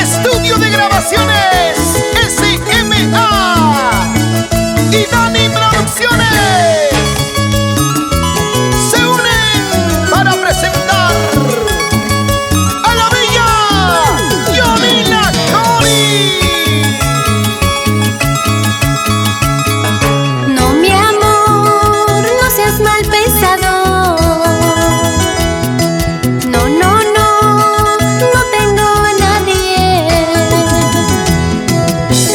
Estudio de grabaciones SMA y Dani Producciones se unen para presentar a la bella Yomila Cori. No, mi amor, no seas mal pensado. No, no, no, no tengo a nadie.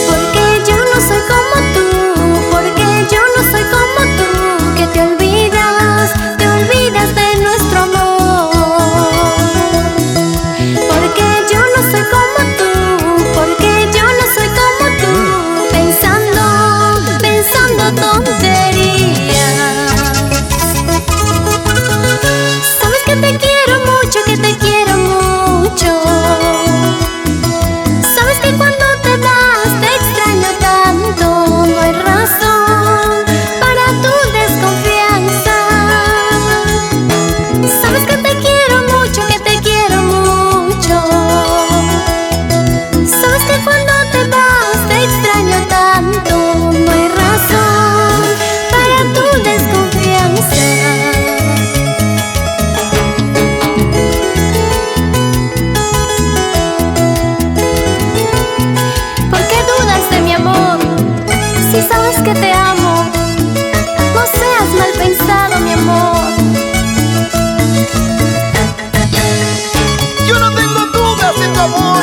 Porque yo no soy como tú, porque yo no soy como tú, que te olvidas de nuestro amor. Porque yo no soy como tú, porque yo no soy como tú, pensando tonterías. Sabes que te quiero mucho, que te quiero mucho. Sabes que cuando te vas te extraño tanto. No hay razón para tu desconfianza. Sabes que te quiero mucho, que te quiero mucho. Sabes que cuando te vas te extraño tanto. No hay razón para tu desconfianza. ¿Por qué dudas de mi amor? Si sabes que te amo. No seas mal pensado, mi amor. Yo no tengo dudas de tu amor.